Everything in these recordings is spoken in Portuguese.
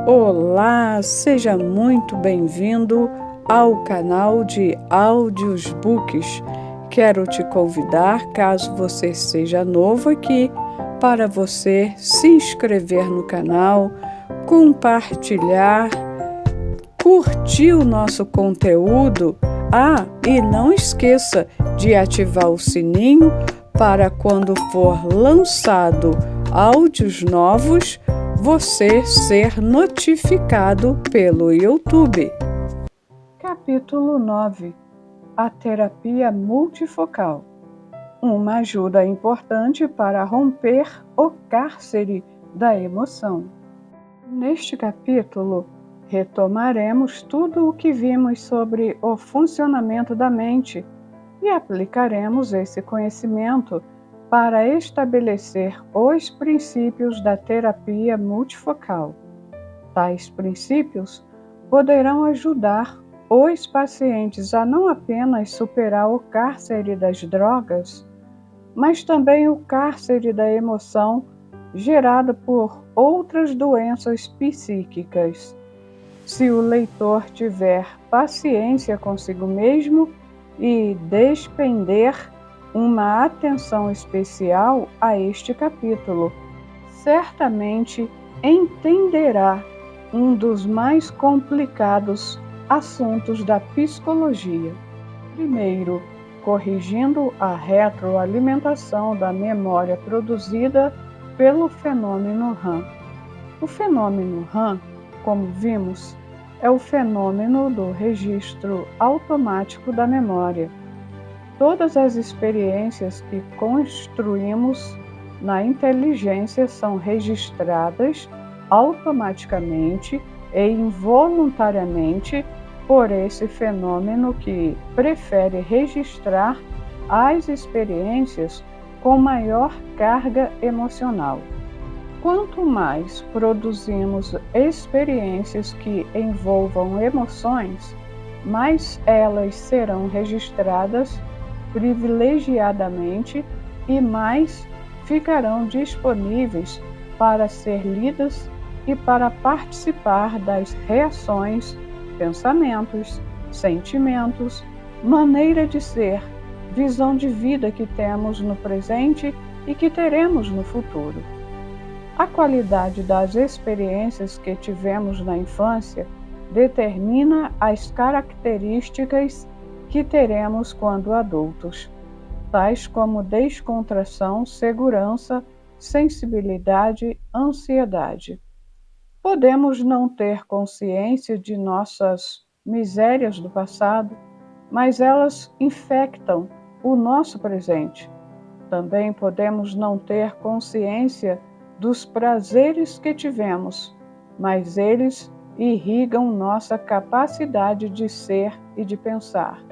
Olá, seja muito bem-vindo ao canal de Áudios Books. Quero te convidar, caso você seja novo aqui, para você se inscrever no canal, compartilhar, curtir o nosso conteúdo. E não esqueça de ativar o sininho para quando for lançado áudios novos, você ser notificado pelo YouTube. Capítulo 9. A terapia multifocal. Uma ajuda importante para romper o cárcere da emoção. Neste capítulo, retomaremos tudo o que vimos sobre o funcionamento da mente e aplicaremos esse conhecimento para estabelecer os princípios da terapia multifocal. Tais princípios poderão ajudar os pacientes a não apenas superar o cárcere das drogas, mas também o cárcere da emoção gerado por outras doenças psíquicas. Se o leitor tiver paciência consigo mesmo e despender uma atenção especial a este capítulo, certamente entenderá um dos mais complicados assuntos da psicologia. Primeiro, corrigindo a retroalimentação da memória produzida pelo fenômeno RAM. O fenômeno RAM, como vimos, é o fenômeno do registro automático da memória. Todas as experiências que construímos na inteligência são registradas automaticamente e involuntariamente por esse fenômeno que prefere registrar as experiências com maior carga emocional. Quanto mais produzimos experiências que envolvam emoções, mais elas serão registradas privilegiadamente e mais ficarão disponíveis para ser lidas e para participar das reações, pensamentos, sentimentos, maneira de ser, visão de vida que temos no presente e que teremos no futuro. A qualidade das experiências que tivemos na infância determina as características que teremos quando adultos, tais como descontração, segurança, sensibilidade, ansiedade. Podemos não ter consciência de nossas misérias do passado, mas elas infectam o nosso presente. Também podemos não ter consciência dos prazeres que tivemos, mas eles irrigam nossa capacidade de ser e de pensar.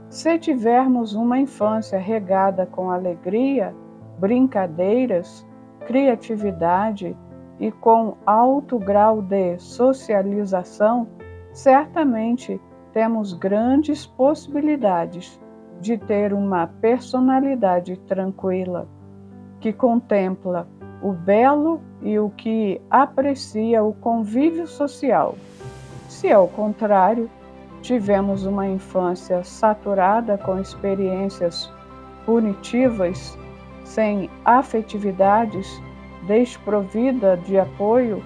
Se tivermos uma infância regada com alegria, brincadeiras, criatividade e com alto grau de socialização, certamente temos grandes possibilidades de ter uma personalidade tranquila, que contempla o belo e o que aprecia o convívio social. Se, ao contrário, tivemos uma infância saturada com experiências punitivas, sem afetividades, desprovida de apoio,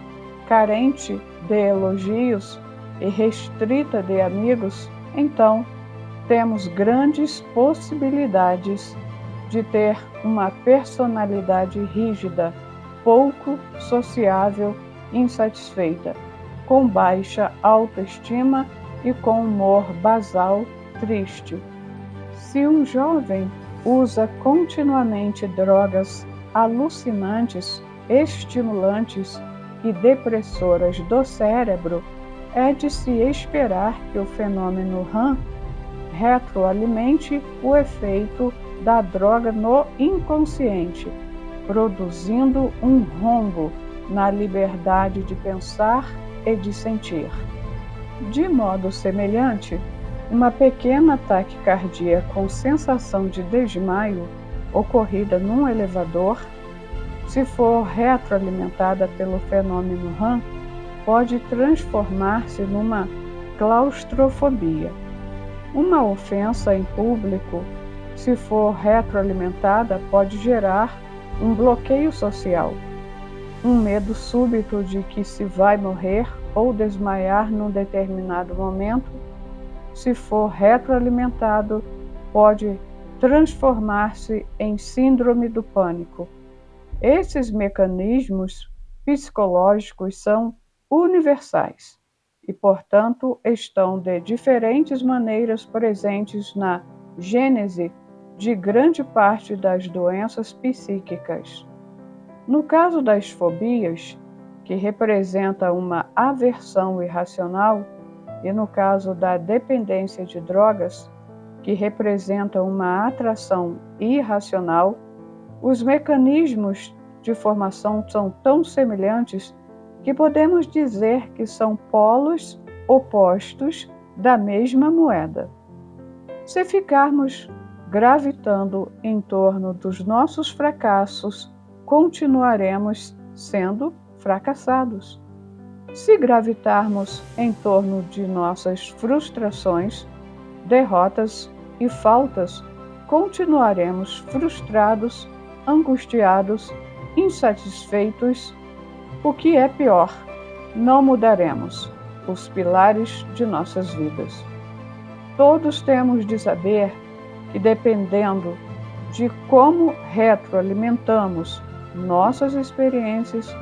carente de elogios e restrita de amigos, então temos grandes possibilidades de ter uma personalidade rígida, pouco sociável, insatisfeita, com baixa autoestima e com humor basal, triste. Se um jovem usa continuamente drogas alucinantes, estimulantes e depressoras do cérebro, é de se esperar que o fenômeno RAM retroalimente o efeito da droga no inconsciente, produzindo um rombo na liberdade de pensar e de sentir. De modo semelhante, uma pequena taquicardia com sensação de desmaio ocorrida num elevador, se for retroalimentada pelo fenômeno RAM, pode transformar-se numa claustrofobia. Uma ofensa em público, se for retroalimentada, pode gerar um bloqueio social, um medo súbito de que se vai morrer ou desmaiar num determinado momento. Se for retroalimentado, pode transformar-se em síndrome do pânico. Esses mecanismos psicológicos são universais e, portanto, estão de diferentes maneiras presentes na gênese de grande parte das doenças psíquicas. No caso das fobias, que representa uma aversão irracional, e no caso da dependência de drogas, que representa uma atração irracional, os mecanismos de formação são tão semelhantes que podemos dizer que são polos opostos da mesma moeda. Se ficarmos gravitando em torno dos nossos fracassos, continuaremos sendo fracassados. Se gravitarmos em torno de nossas frustrações, derrotas e faltas, continuaremos frustrados, angustiados, insatisfeitos. O que é pior, não mudaremos os pilares de nossas vidas. Todos temos de saber que, dependendo de como retroalimentamos nossas experiências,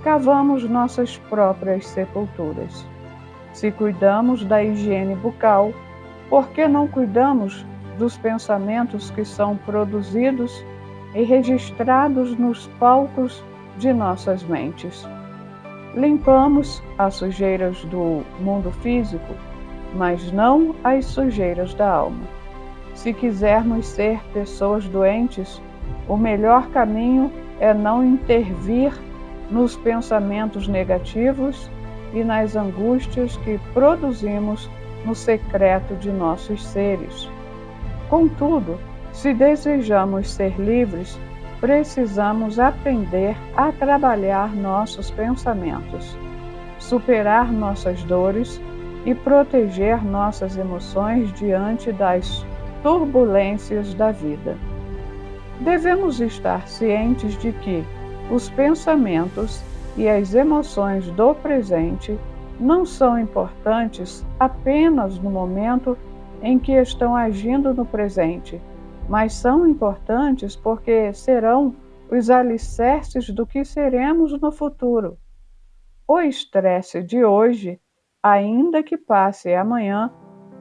cavamos nossas próprias sepulturas. Se cuidamos da higiene bucal, por que não cuidamos dos pensamentos que são produzidos e registrados nos palcos de nossas mentes? Limpamos as sujeiras do mundo físico, mas não as sujeiras da alma. Se quisermos ser pessoas doentes, o melhor caminho é não intervir nos pensamentos negativos e nas angústias que produzimos no secreto de nossos seres. Contudo, se desejamos ser livres, precisamos aprender a trabalhar nossos pensamentos, superar nossas dores e proteger nossas emoções diante das turbulências da vida. Devemos estar cientes de que os pensamentos e as emoções do presente não são importantes apenas no momento em que estão agindo no presente, mas são importantes porque serão os alicerces do que seremos no futuro. O estresse de hoje, ainda que passe amanhã,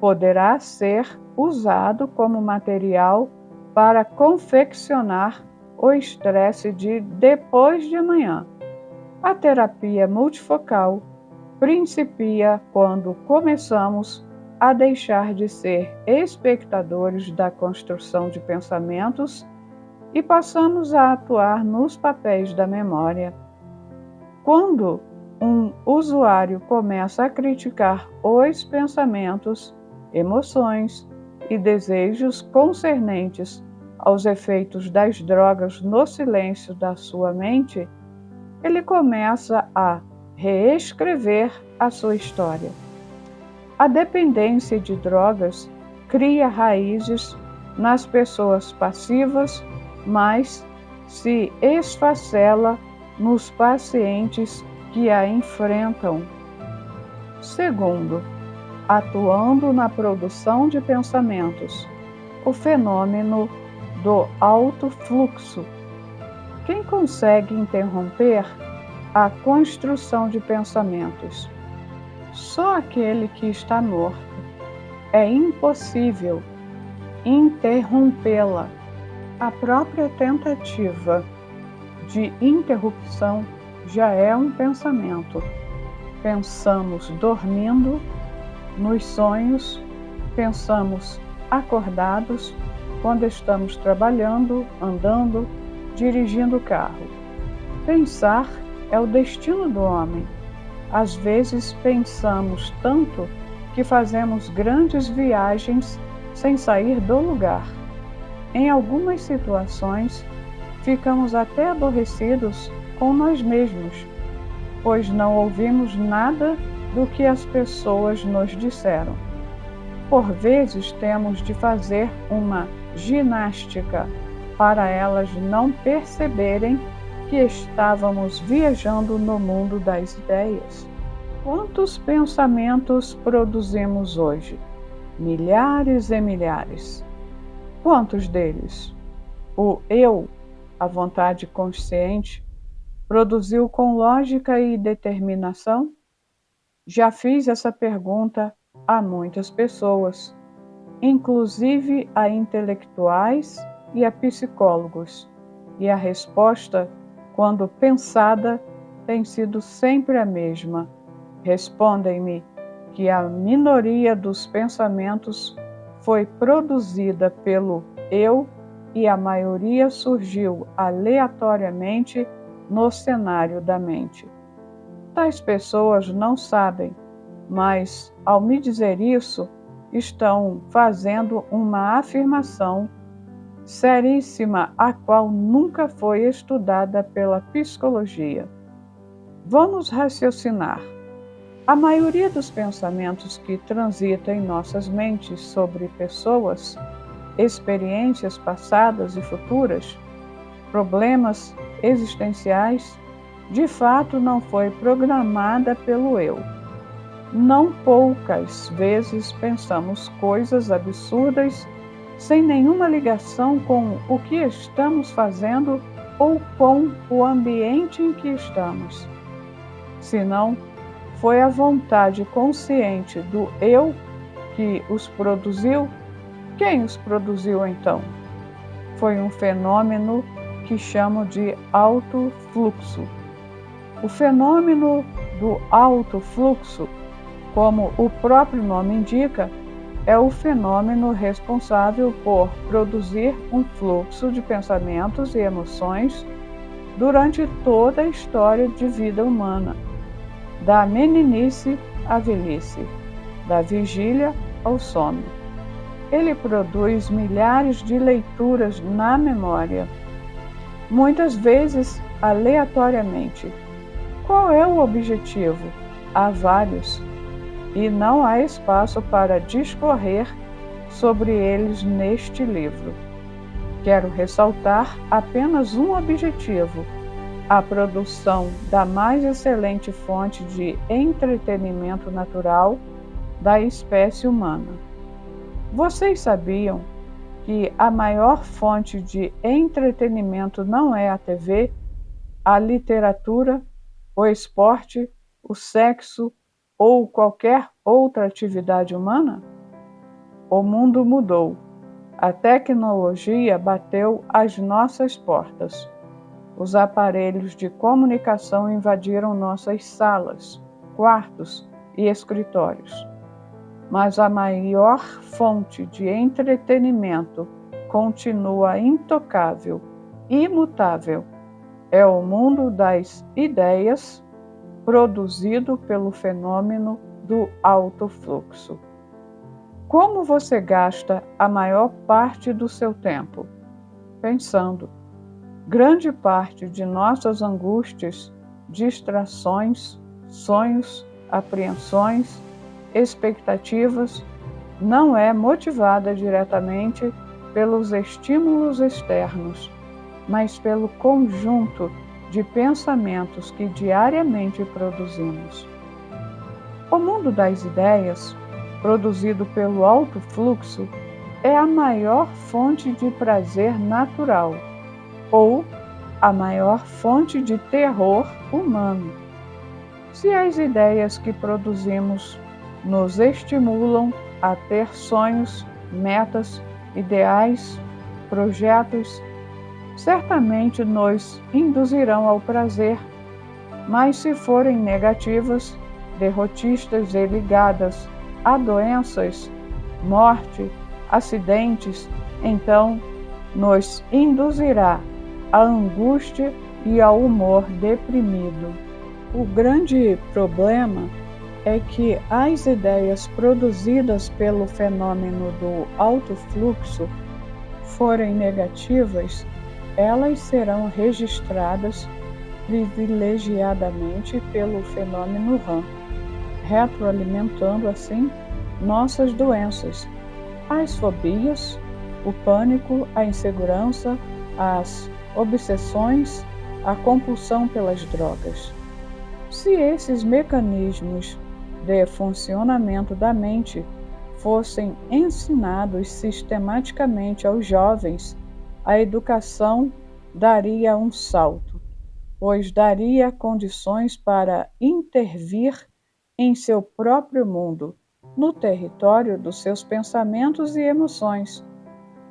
poderá ser usado como material para confeccionar o estresse de depois de amanhã. A terapia multifocal principia quando começamos a deixar de ser espectadores da construção de pensamentos e passamos a atuar nos papéis da memória. Quando um usuário começa a criticar os pensamentos, emoções e desejos concernentes aos efeitos das drogas no silêncio da sua mente, ele começa a reescrever a sua história. A dependência de drogas cria raízes nas pessoas passivas, mas se esfacela nos pacientes que a enfrentam. Segundo, atuando na produção de pensamentos, o fenômeno do alto fluxo. Quem consegue interromper a construção de pensamentos? Só aquele que está morto. É impossível interrompê-la. A própria tentativa de interrupção já é um pensamento. Pensamos dormindo, nos sonhos, pensamos acordados, quando estamos trabalhando, andando, dirigindo o carro. Pensar é o destino do homem. Às vezes pensamos tanto que fazemos grandes viagens sem sair do lugar. Em algumas situações, ficamos até aborrecidos com nós mesmos. pois não ouvimos nada do que as pessoas nos disseram. Por vezes temos de fazer uma ginástica para elas não perceberem que estávamos viajando no mundo das ideias. Quantos pensamentos produzimos hoje? Milhares e milhares. Quantos deles o eu, a vontade consciente, produziu com lógica e determinação? Já fiz essa pergunta a muitas pessoas, inclusive a intelectuais e a psicólogos, e a resposta, quando pensada, tem sido sempre a mesma. Respondem-me que a minoria dos pensamentos foi produzida pelo eu e a maioria surgiu aleatoriamente no cenário da mente. Tais pessoas não sabem, mas, ao me dizer isso, estão fazendo uma afirmação seríssima, a qual nunca foi estudada pela psicologia. Vamos raciocinar. A maioria dos pensamentos que transitam em nossas mentes sobre pessoas, experiências passadas e futuras, problemas existenciais, de fato não foi programada pelo eu. Não poucas vezes pensamos coisas absurdas sem nenhuma ligação com o que estamos fazendo ou com o ambiente em que estamos. Senão, foi a vontade consciente do eu que os produziu. Quem os produziu então? Foi um fenômeno que chamo de alto fluxo. O fenômeno do alto fluxo, como o próprio nome indica, é o fenômeno responsável por produzir um fluxo de pensamentos e emoções durante toda a história de vida humana, da meninice à velhice, da vigília ao sono. Ele produz milhares de leituras na memória, muitas vezes aleatoriamente. Qual é o objetivo? Há vários, e não há espaço para discorrer sobre eles neste livro. Quero ressaltar apenas um objetivo: a produção da mais excelente fonte de entretenimento natural da espécie humana. Vocês sabiam que a maior fonte de entretenimento não é a TV, a literatura, o esporte, o sexo ou qualquer outra atividade humana? O mundo mudou. A tecnologia bateu às nossas portas. Os aparelhos de comunicação invadiram nossas salas, quartos e escritórios. Mas a maior fonte de entretenimento continua intocável, imutável. É o mundo das ideias, produzido pelo fenômeno do alto fluxo. Como você gasta a maior parte do seu tempo? Pensando. Grande parte de nossas angústias, distrações, sonhos, apreensões, expectativas não é motivada diretamente pelos estímulos externos, mas pelo conjunto de pensamentos que diariamente produzimos. O mundo das ideias, produzido pelo alto fluxo, é a maior fonte de prazer natural, ou a maior fonte de terror humano. Se as ideias que produzimos nos estimulam a ter sonhos, metas, ideais, projetos, certamente nos induzirão ao prazer, mas se forem negativas, derrotistas e ligadas a doenças, morte, acidentes, então nos induzirá à angústia e ao humor deprimido. O grande problema é que as ideias produzidas pelo fenômeno do alto fluxo forem negativas, elas serão registradas privilegiadamente pelo fenômeno RAM, retroalimentando assim nossas doenças, as fobias, o pânico, a insegurança, as obsessões, a compulsão pelas drogas. Se esses mecanismos de funcionamento da mente fossem ensinados sistematicamente aos jovens, a educação daria um salto, pois daria condições para intervir em seu próprio mundo, no território dos seus pensamentos e emoções.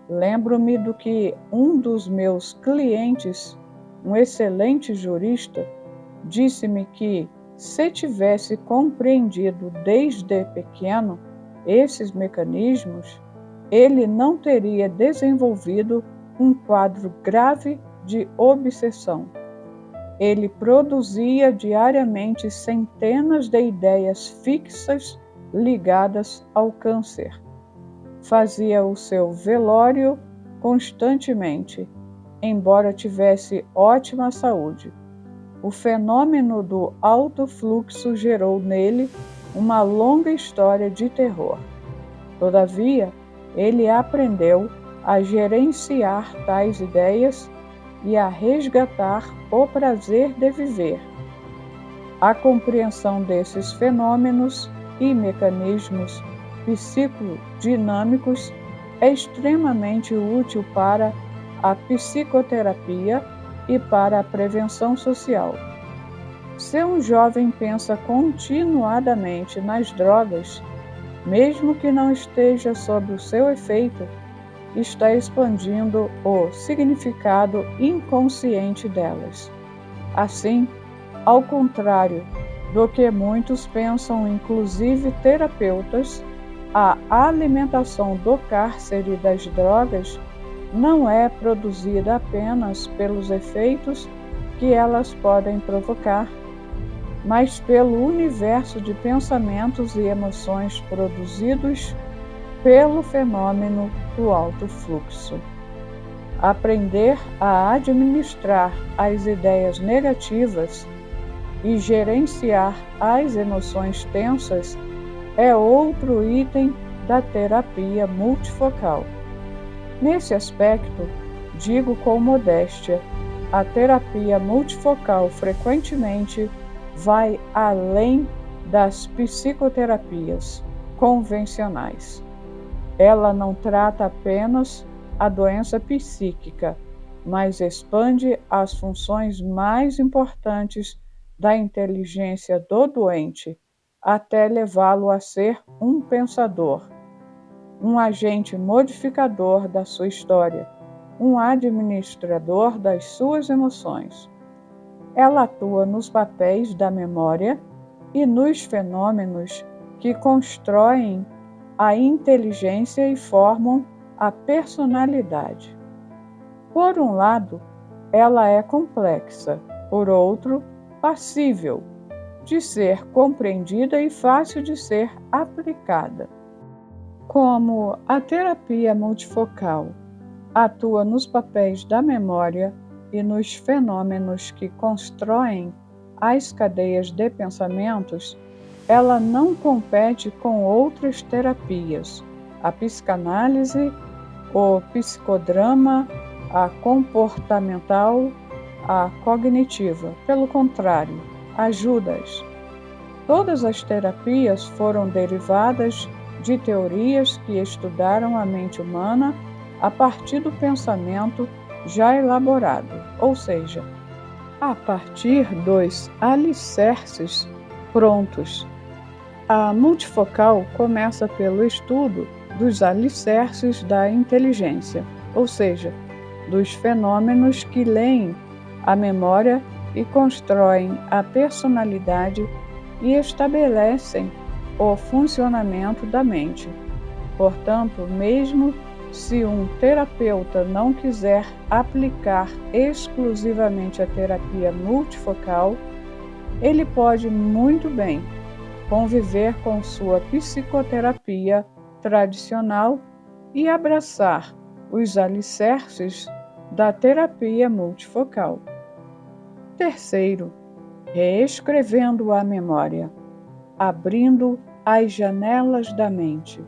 Lembro-me do que um dos meus clientes, um excelente jurista, disse-me que, se tivesse compreendido desde pequeno esses mecanismos, ele não teria desenvolvido um quadro grave de obsessão. Ele produzia diariamente centenas de ideias fixas ligadas ao câncer. Fazia o seu velório constantemente, embora tivesse ótima saúde. O fenômeno do alto fluxo gerou nele uma longa história de terror. Todavia, ele aprendeu a gerenciar tais ideias e a resgatar o prazer de viver. A compreensão desses fenômenos e mecanismos psicodinâmicos é extremamente útil para a psicoterapia e para a prevenção social. Se um jovem pensa continuadamente nas drogas, mesmo que não esteja sob o seu efeito, está expandindo o significado inconsciente delas. Assim, ao contrário do que muitos pensam, inclusive terapeutas, a alimentação do cárcere das drogas não é produzida apenas pelos efeitos que elas podem provocar, mas pelo universo de pensamentos e emoções produzidos pelo fenômeno do alto fluxo. Aprender a administrar as ideias negativas e gerenciar as emoções tensas é outro item da terapia multifocal. Nesse aspecto, digo com modéstia, a terapia multifocal frequentemente vai além das psicoterapias convencionais. Ela não trata apenas a doença psíquica, mas expande as funções mais importantes da inteligência do doente, até levá-lo a ser um pensador, um agente modificador da sua história, um administrador das suas emoções. Ela atua nos papéis da memória e nos fenômenos que constroem a inteligência e formam a personalidade. Por um lado, ela é complexa, por outro, passível de ser compreendida e fácil de ser aplicada. Como a terapia multifocal atua nos papéis da memória e nos fenômenos que constroem as cadeias de pensamentos, ela não compete com outras terapias, a psicanálise, o psicodrama, a comportamental, a cognitiva. Pelo contrário, ajuda-as. Todas as terapias foram derivadas de teorias que estudaram a mente humana a partir do pensamento já elaborado, ou seja, a partir dos alicerces prontos. A multifocal começa pelo estudo dos alicerces da inteligência, ou seja, dos fenômenos que leem a memória e constroem a personalidade e estabelecem o funcionamento da mente. Portanto, mesmo se um terapeuta não quiser aplicar exclusivamente a terapia multifocal, ele pode muito bem conviver com sua psicoterapia tradicional e abraçar os alicerces da terapia multifocal. Terceiro, reescrevendo a memória, abrindo as janelas da mente.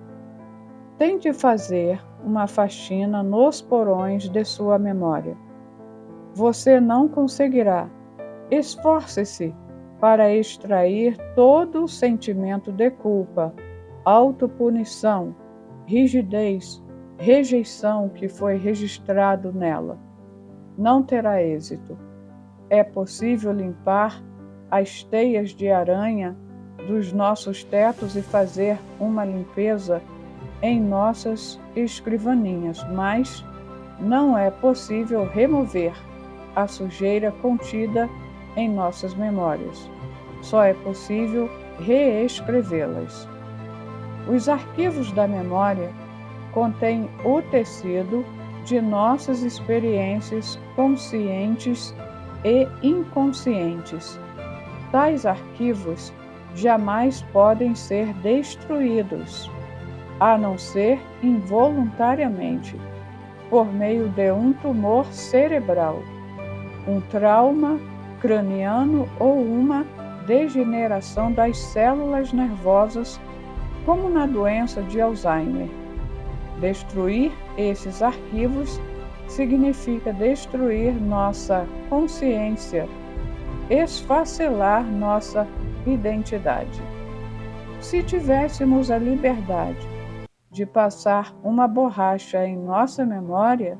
Tente fazer uma faxina nos porões de sua memória. Você não conseguirá. Esforce-se para extrair todo o sentimento de culpa, autopunição, rigidez, rejeição que foi registrado nela. Não terá êxito. É possível limpar as teias de aranha dos nossos tetos e fazer uma limpeza em nossas escrivaninhas, mas não é possível remover a sujeira contida em nossas memórias. Só é possível reescrevê-las. Os arquivos da memória contêm o tecido de nossas experiências conscientes e inconscientes. Tais arquivos jamais podem ser destruídos, a não ser involuntariamente, por meio de um tumor cerebral, um trauma craniano ou uma degeneração das células nervosas, como na doença de Alzheimer. Destruir esses arquivos significa destruir nossa consciência, esfacelar nossa identidade. Se tivéssemos a liberdade de passar uma borracha em nossa memória,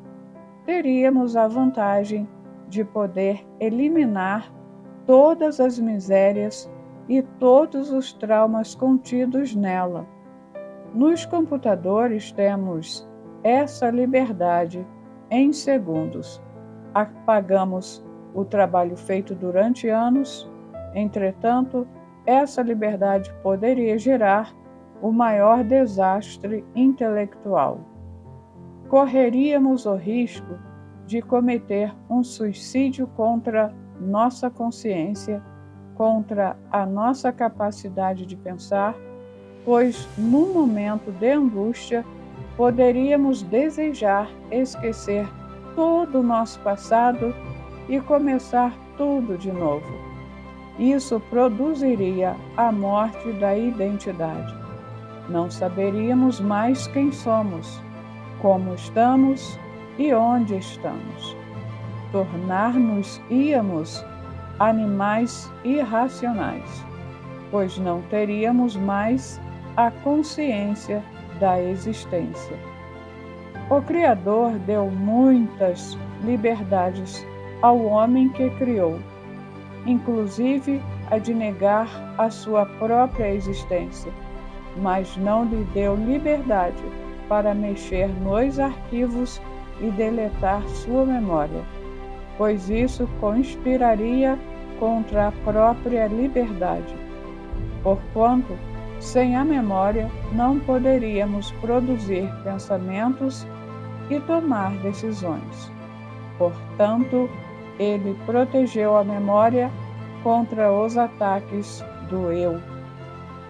teríamos a vantagem de poder eliminar todas as misérias e todos os traumas contidos nela. Nos computadores temos essa liberdade em segundos. Apagamos o trabalho feito durante anos. Entretanto, essa liberdade poderia gerar o maior desastre intelectual. Correríamos o risco de cometer um suicídio contra nossa consciência, contra a nossa capacidade de pensar, pois, num momento de angústia, poderíamos desejar esquecer todo o nosso passado e começar tudo de novo. Isso produziria a morte da identidade. Não saberíamos mais quem somos, como estamos e onde estamos. Tornar-nos-íamos animais irracionais, pois não teríamos mais a consciência da existência. O Criador deu muitas liberdades ao homem que criou, inclusive a de negar a sua própria existência, mas não lhe deu liberdade para mexer nos arquivos e deletar sua memória, pois isso conspiraria contra a própria liberdade. Porquanto, sem a memória, não poderíamos produzir pensamentos e tomar decisões. Portanto, ele protegeu a memória contra os ataques do eu,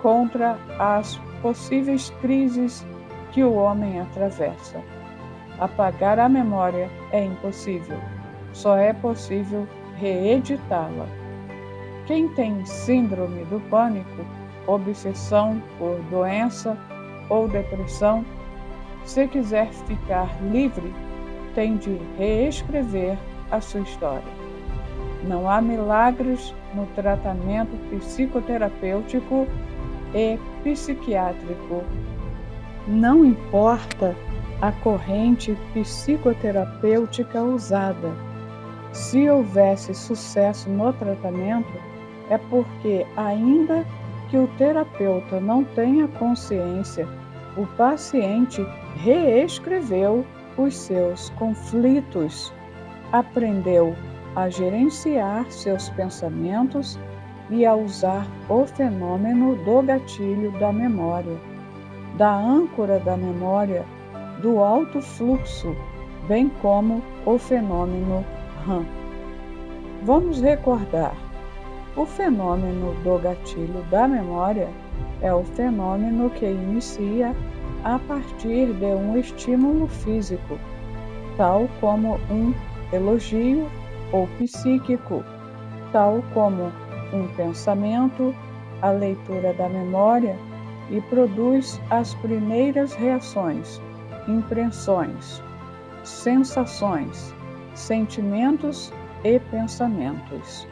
contra as possíveis crises que o homem atravessa. Apagar a memória é impossível, só é possível reeditá-la. Quem tem síndrome do pânico, obsessão por doença ou depressão, se quiser ficar livre, tem de reescrever a sua história. Não há milagres no tratamento psicoterapêutico e psiquiátrico. Não importa a corrente psicoterapêutica usada. Se houvesse sucesso no tratamento, é porque, ainda que o terapeuta não tenha consciência, o paciente reescreveu os seus conflitos, aprendeu a gerenciar seus pensamentos e a usar o fenômeno do gatilho da memória, da âncora da memória, do alto fluxo, bem como o fenômeno RAM. Vamos recordar. O fenômeno do gatilho da memória é o fenômeno que inicia a partir de um estímulo físico, tal como um elogio ou psíquico, tal como um pensamento, a leitura da memória, e produz as primeiras reações, impressões, sensações, sentimentos e pensamentos.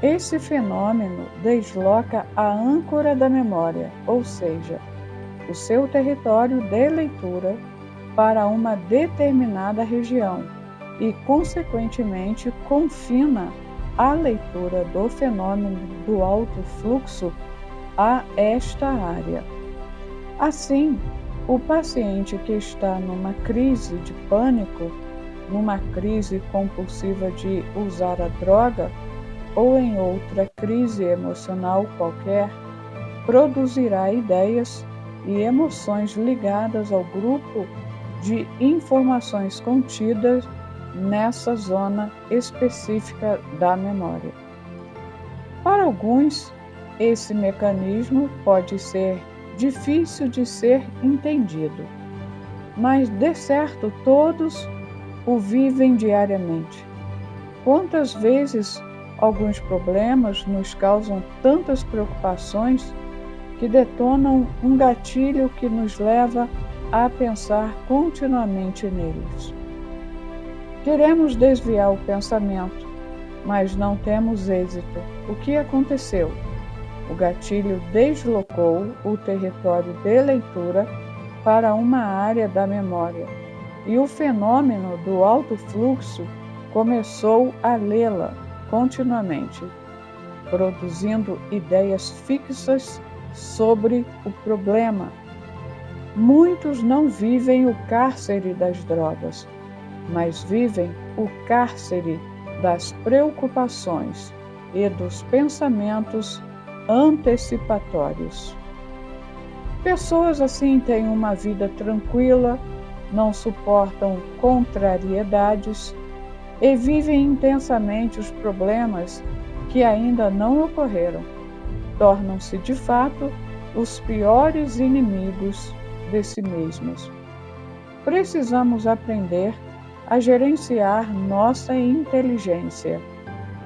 Esse fenômeno desloca a âncora da memória, ou seja, o seu território de leitura, para uma determinada região e, consequentemente, confina a leitura do fenômeno do alto fluxo a esta área. Assim, o paciente que está numa crise de pânico, numa crise compulsiva de usar a droga ou em outra crise emocional qualquer, produzirá ideias e emoções ligadas ao grupo de informações contidas nessa zona específica da memória. Para alguns, esse mecanismo pode ser difícil de ser entendido, mas de certo todos o vivem diariamente. Quantas vezes alguns problemas nos causam tantas preocupações que detonam um gatilho que nos leva a pensar continuamente neles. Queremos desviar o pensamento, mas não temos êxito. O que aconteceu? O gatilho deslocou o território de leitura para uma área da memória, e o fenômeno do alto fluxo começou a lê-la continuamente, produzindo ideias fixas sobre o problema. Muitos não vivem o cárcere das drogas, mas vivem o cárcere das preocupações e dos pensamentos antecipatórios. Pessoas assim têm uma vida tranquila, não suportam contrariedades e vivem intensamente os problemas que ainda não ocorreram. Tornam-se, de fato, os piores inimigos de si mesmos. Precisamos aprender a gerenciar nossa inteligência,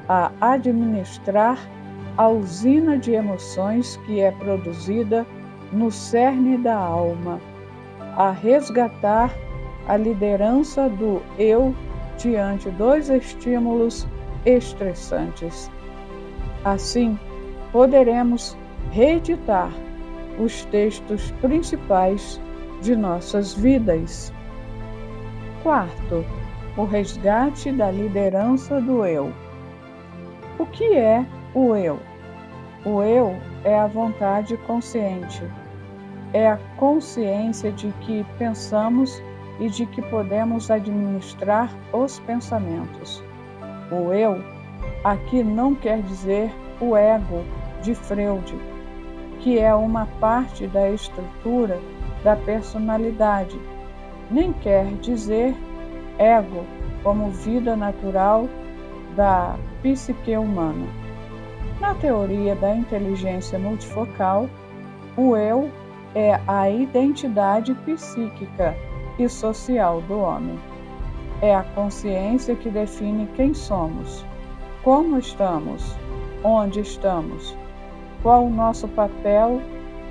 a administrar a usina de emoções que é produzida no cerne da alma, a resgatar a liderança do eu diante dos estímulos estressantes. Assim, poderemos reeditar os textos principais de nossas vidas. Quarto, o resgate da liderança do eu. O que é o eu? O eu é a vontade consciente. É a consciência de que pensamos e de que podemos administrar os pensamentos. O eu aqui não quer dizer o ego de Freud, que é uma parte da estrutura da personalidade, nem quer dizer ego como vida natural da psique humana. Na teoria da inteligência multifocal, o eu é a identidade psíquica e social do homem. É a consciência que define quem somos, como estamos, onde estamos, qual o nosso papel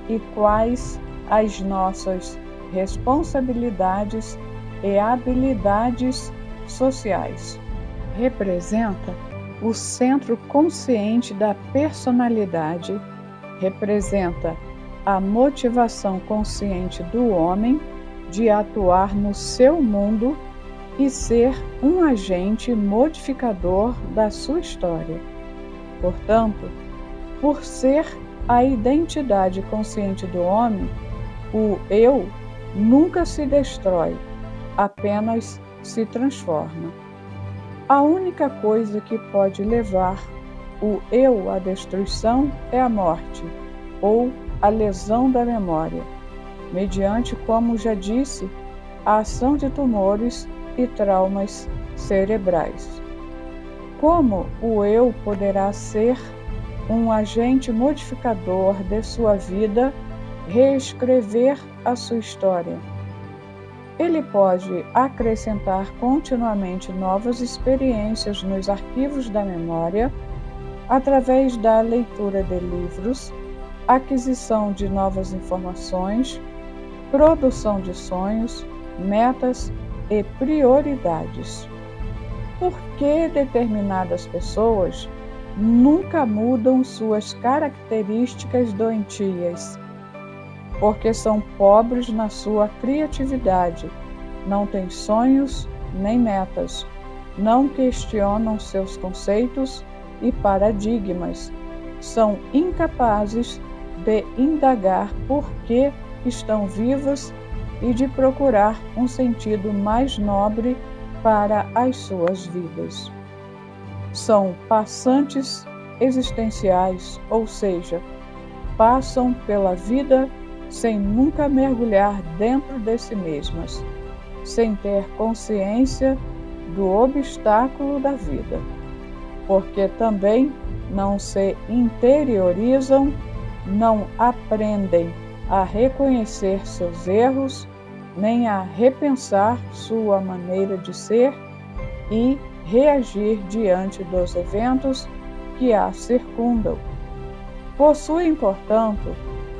e quais as nossas responsabilidades e habilidades sociais. Representa o centro consciente da personalidade, representa a motivação consciente do homem de atuar no seu mundo e ser um agente modificador da sua história. Portanto, por ser a identidade consciente do homem, o eu nunca se destrói, apenas se transforma. A única coisa que pode levar o eu à destruição é a morte, ou a lesão da memória, mediante, como já disse, a ação de tumores e traumas cerebrais. Como o eu poderá ser um agente modificador de sua vida, reescrever a sua história? Ele pode acrescentar continuamente novas experiências nos arquivos da memória através da leitura de livros, aquisição de novas informações, produção de sonhos, metas e prioridades. Por que determinadas pessoas nunca mudam suas características doentias? Porque são pobres na sua criatividade, não têm sonhos nem metas, não questionam seus conceitos e paradigmas, são incapazes de indagar por que estão vivas e de procurar um sentido mais nobre para as suas vidas. São passantes existenciais, ou seja, passam pela vida sem nunca mergulhar dentro de si mesmas, sem ter consciência do obstáculo da vida, porque também não se interiorizam, não aprendem a reconhecer seus erros, nem a repensar sua maneira de ser e reagir diante dos eventos que a circundam. Possuem, portanto,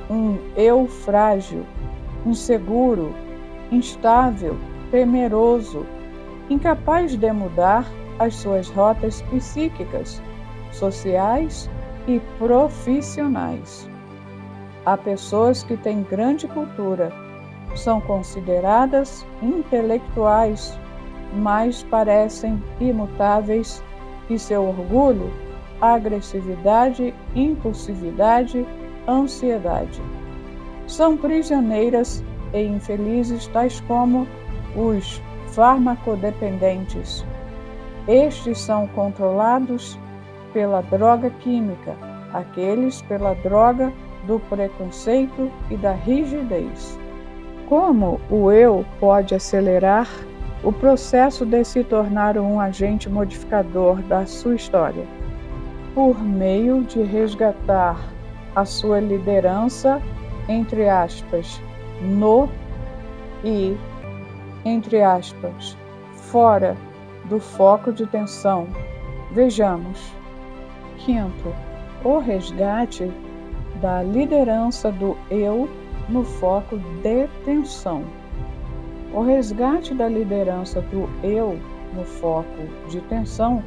um eu frágil, inseguro, instável, temeroso, incapaz de mudar as suas rotas psíquicas, sociais e profissionais. Há pessoas que têm grande cultura, são consideradas intelectuais, mas parecem imutáveis e seu orgulho, agressividade, impulsividade, ansiedade. São prisioneiras e infelizes, tais como os farmacodependentes. Estes são controlados pela droga química, aqueles pela droga do preconceito e da rigidez. Como o eu pode acelerar o processo de se tornar um agente modificador da sua história? Por meio de resgatar a sua liderança, entre aspas, no e, entre aspas, fora do foco de tensão. Vejamos. Quinto, o resgate da liderança do eu no foco de tensão. O resgate da liderança do eu no foco de tensão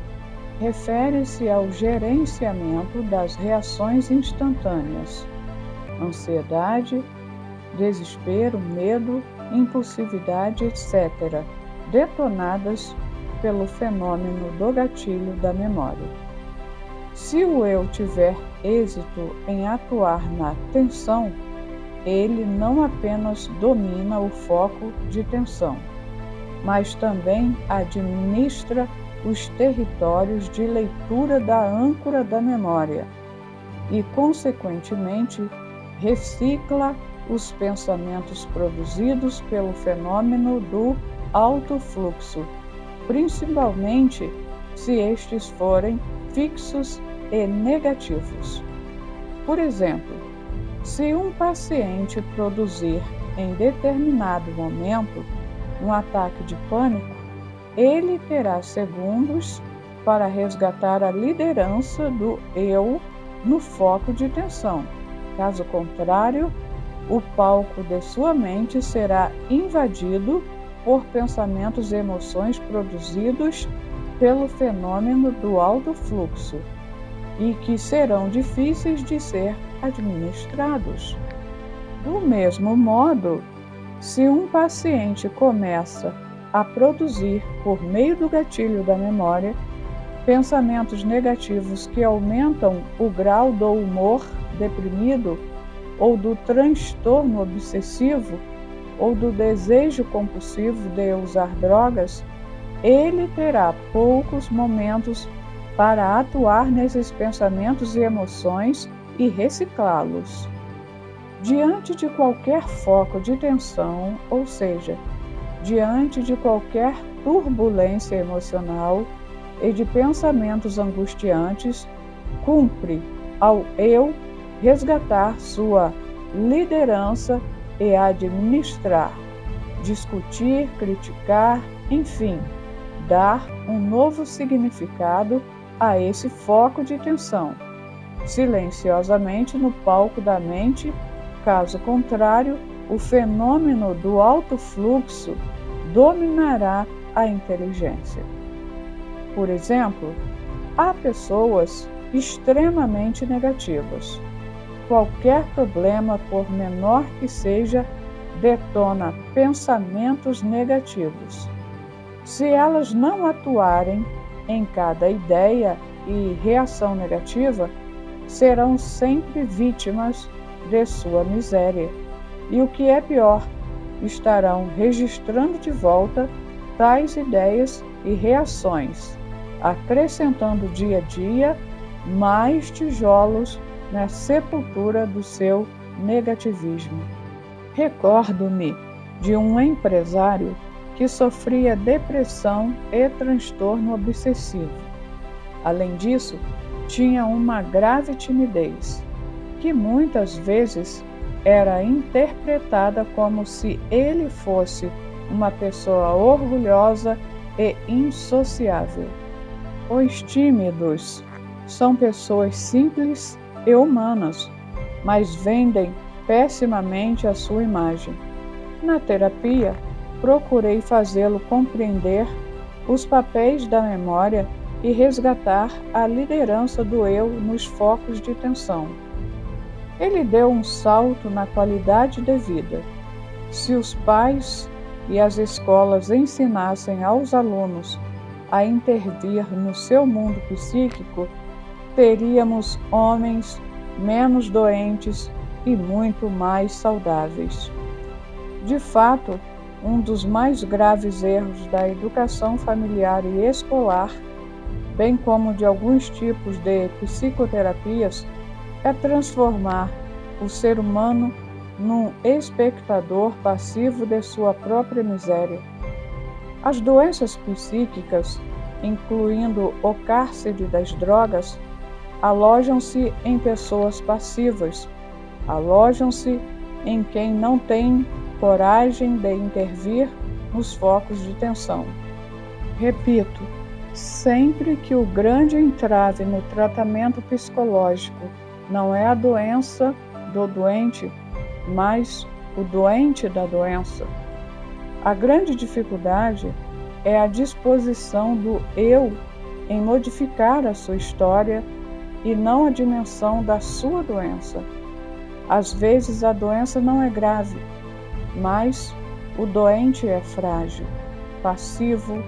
refere-se ao gerenciamento das reações instantâneas, ansiedade, desespero, medo, impulsividade, etc., detonadas pelo fenômeno do gatilho da memória. Se o eu tiver êxito em atuar na tensão, ele não apenas domina o foco de tensão, mas também administra os territórios de leitura da âncora da memória e, consequentemente, recicla os pensamentos produzidos pelo fenômeno do alto fluxo, principalmente se estes forem fixos e negativos. Por exemplo, se um paciente produzir em determinado momento um ataque de pânico, ele terá segundos para resgatar a liderança do eu no foco de tensão. Caso contrário, o palco de sua mente será invadido por pensamentos e emoções produzidos pelo fenômeno do alto fluxo e que serão difíceis de ser administrados. Do mesmo modo, se um paciente começa a produzir, por meio do gatilho da memória, pensamentos negativos que aumentam o grau do humor deprimido, ou do transtorno obsessivo, ou do desejo compulsivo de usar drogas, ele terá poucos momentos para atuar nesses pensamentos e emoções e reciclá-los. Diante de qualquer foco de tensão, ou seja, diante de qualquer turbulência emocional e de pensamentos angustiantes, cumpre ao eu resgatar sua liderança e administrar, discutir, criticar, enfim, dar um novo significado a esse foco de tensão, silenciosamente no palco da mente. Caso contrário, o fenômeno do alto fluxo dominará a inteligência. Por exemplo, há pessoas extremamente negativas. Qualquer problema, por menor que seja, detona pensamentos negativos. Se elas não atuarem em cada ideia e reação negativa, serão sempre vítimas de sua miséria. E o que é pior, estarão registrando de volta tais ideias e reações, acrescentando dia a dia mais tijolos na sepultura do seu negativismo. Recordo-me de um empresário que sofria depressão e transtorno obsessivo. Além disso, tinha uma grave timidez, que muitas vezes era interpretada como se ele fosse uma pessoa orgulhosa e insociável. Os tímidos são pessoas simples e humanas, mas vendem pessimamente a sua imagem. Na terapia, procurei fazê-lo compreender os papéis da memória e resgatar a liderança do eu nos focos de tensão. Ele deu um salto na qualidade de vida. Se os pais e as escolas ensinassem aos alunos a intervir no seu mundo psíquico, teríamos homens menos doentes e muito mais saudáveis. De fato, um dos mais graves erros da educação familiar e escolar, bem como de alguns tipos de psicoterapias, é transformar o ser humano num espectador passivo de sua própria miséria. As doenças psíquicas, incluindo o cárcere das drogas, alojam-se em pessoas passivas, alojam-se em quem não tem coragem de intervir nos focos de tensão. Repito, sempre que o grande entrave no tratamento psicológico não é a doença do doente, mas o doente da doença. A grande dificuldade é a disposição do eu em modificar a sua história e não a dimensão da sua doença. Às vezes a doença não é grave, mas o doente é frágil, passivo.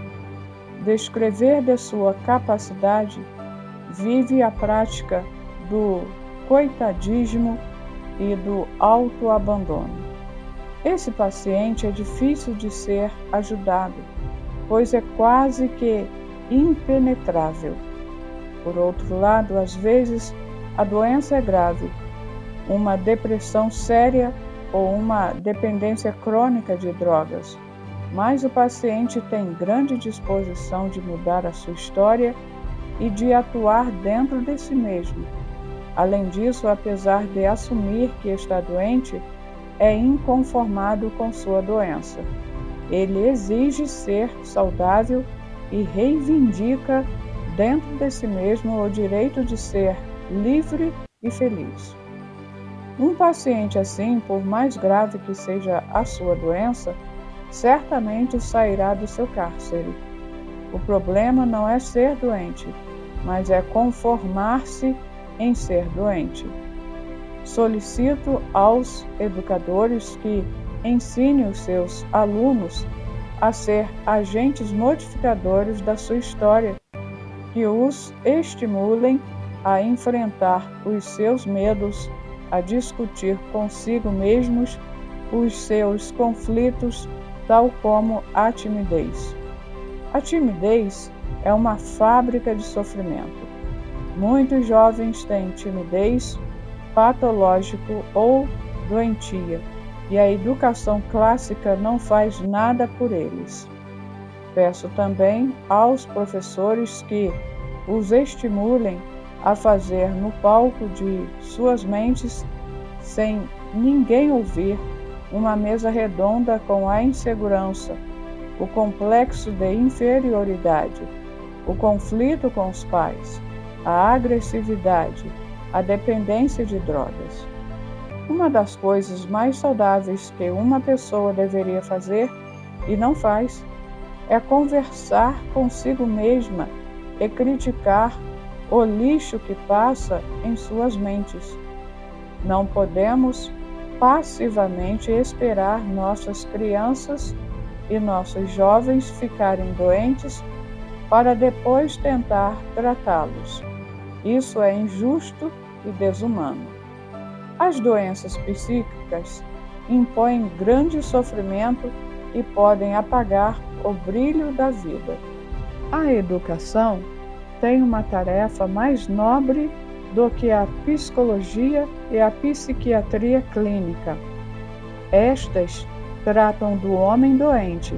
Descrever de sua capacidade, vive a prática do coitadismo e do autoabandono. Esse paciente é difícil de ser ajudado, pois é quase que impenetrável. Por outro lado, às vezes, a doença é grave, uma depressão séria ou uma dependência crônica de drogas, mas o paciente tem grande disposição de mudar a sua história e de atuar dentro de si mesmo. Além disso, apesar de assumir que está doente, é inconformado com sua doença. Ele exige ser saudável e reivindica dentro de si mesmo o direito de ser livre e feliz. Um paciente assim, por mais grave que seja a sua doença, certamente sairá do seu cárcere. O problema não é ser doente, mas é conformar-se em ser doente. Solicito aos educadores que ensinem os seus alunos a ser agentes modificadores da sua história, que os estimulem a enfrentar os seus medos, a discutir consigo mesmos os seus conflitos, tal como a timidez. A timidez é uma fábrica de sofrimento. Muitos jovens têm timidez patológico ou doentia, e a educação clássica não faz nada por eles. Peço também aos professores que os estimulem a fazer no palco de suas mentes, sem ninguém ouvir, uma mesa redonda com a insegurança, o complexo de inferioridade, o conflito com os pais, a agressividade, a dependência de drogas. Uma das coisas mais saudáveis que uma pessoa deveria fazer e não faz é conversar consigo mesma e criticar o lixo que passa em suas mentes. Não podemos passivamente esperar nossas crianças e nossos jovens ficarem doentes para depois tentar tratá-los. Isso é injusto e desumano. As doenças psíquicas impõem grande sofrimento e podem apagar o brilho da vida. A educação tem uma tarefa mais nobre do que a psicologia e a psiquiatria clínica. Estas tratam do homem doente,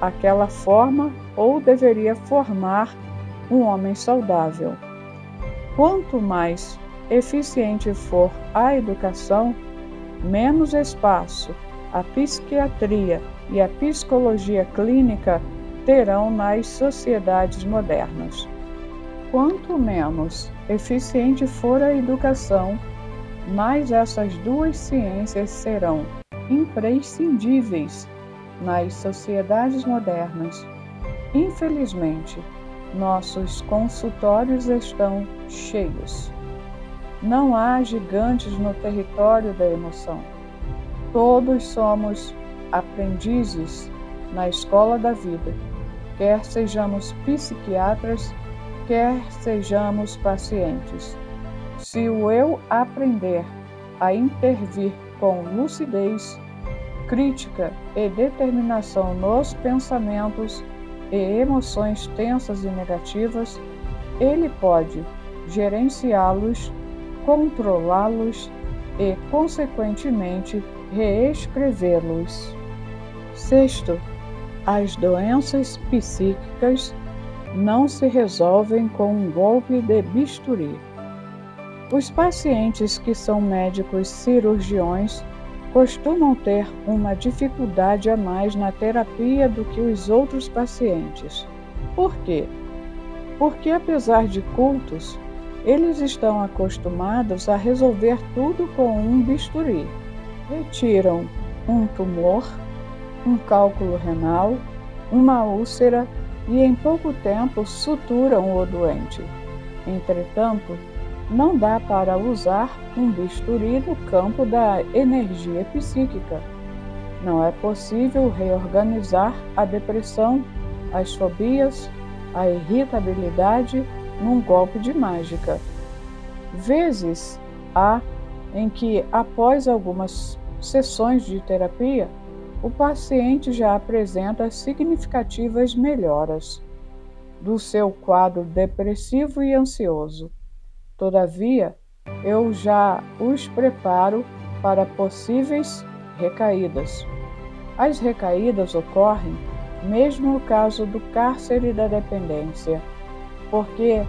aquela forma ou deveria formar um homem saudável. Quanto mais eficiente for a educação, menos espaço a psiquiatria e a psicologia clínica terão nas sociedades modernas. Quanto menos eficiente for a educação, mais essas duas ciências serão imprescindíveis nas sociedades modernas. Infelizmente, nossos consultórios estão cheios. Não há gigantes no território da emoção. Todos somos aprendizes na escola da vida, quer sejamos psiquiatras, quer sejamos pacientes. Se o eu aprender a intervir com lucidez, crítica e determinação nos pensamentos e emoções tensas e negativas, ele pode gerenciá-los, controlá-los e, consequentemente, reescrevê-los. Sexto, as doenças psíquicas não se resolvem com um golpe de bisturi. Os pacientes que são médicos cirurgiões costumam ter uma dificuldade a mais na terapia do que os outros pacientes. Por quê? Porque, apesar de cultos, eles estão acostumados a resolver tudo com um bisturi. Retiram um tumor, um cálculo renal, uma úlcera e em pouco tempo suturam o doente. Entretanto, não dá para usar um bisturi no campo da energia psíquica. Não é possível reorganizar a depressão, as fobias, a irritabilidade num golpe de mágica. Vezes há em que, após algumas sessões de terapia, o paciente já apresenta significativas melhoras do seu quadro depressivo e ansioso. Todavia, eu já os preparo para possíveis recaídas. As recaídas ocorrem mesmo no caso do cárcere da dependência, porque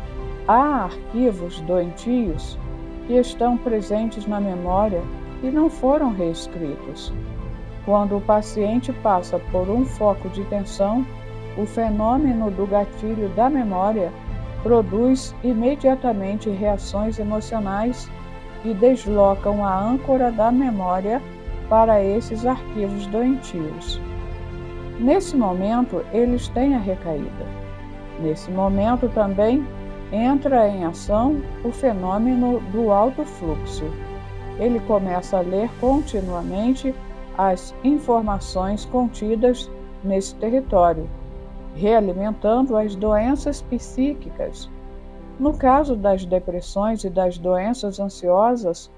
há arquivos doentios que estão presentes na memória e não foram reescritos. Quando o paciente passa por um foco de tensão, o fenômeno do gatilho da memória produz imediatamente reações emocionais que deslocam a âncora da memória para esses arquivos doentios. Nesse momento, eles têm a recaída. Nesse momento também entra em ação o fenômeno do alto fluxo. Ele começa a ler continuamente as informações contidas nesse território, realimentando as doenças psíquicas. No caso das depressões e das doenças ansiosas,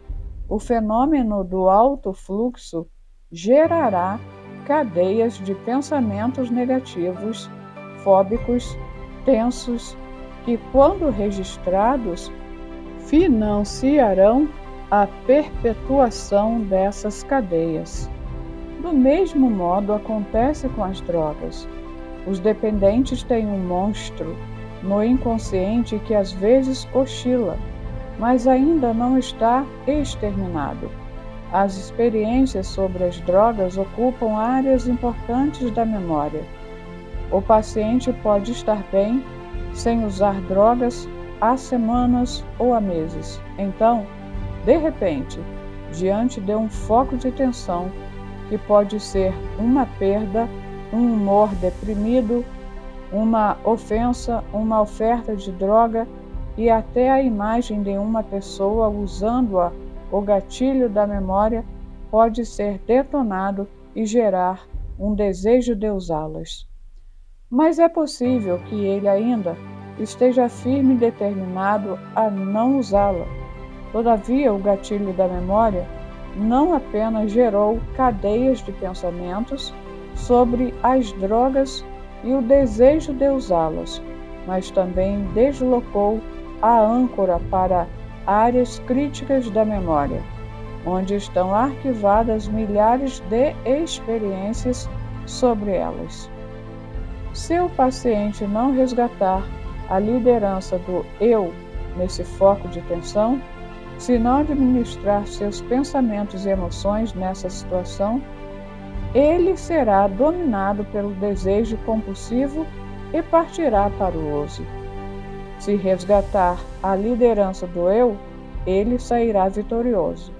o fenômeno do alto fluxo gerará cadeias de pensamentos negativos, fóbicos, tensos, que, quando registrados, financiarão a perpetuação dessas cadeias. Do mesmo modo acontece com as drogas. Os dependentes têm um monstro no inconsciente que às vezes oscila, mas ainda não está exterminado. As experiências sobre as drogas ocupam áreas importantes da memória. O paciente pode estar bem sem usar drogas há semanas ou há meses. Então, de repente, diante de um foco de tensão, que pode ser uma perda, um humor deprimido, uma ofensa, uma oferta de droga e até a imagem de uma pessoa usando-a, o gatilho da memória pode ser detonado e gerar um desejo de usá-las. Mas é possível que ele ainda esteja firme e determinado a não usá-la. Todavia, o gatilho da memória não apenas gerou cadeias de pensamentos sobre as drogas e o desejo de usá-las, mas também deslocou a âncora para áreas críticas da memória, onde estão arquivadas milhares de experiências sobre elas. Se o paciente não resgatar a liderança do eu nesse foco de tensão, se não administrar seus pensamentos e emoções nessa situação, ele será dominado pelo desejo compulsivo e partirá para o uso. Se resgatar a liderança do eu, ele sairá vitorioso.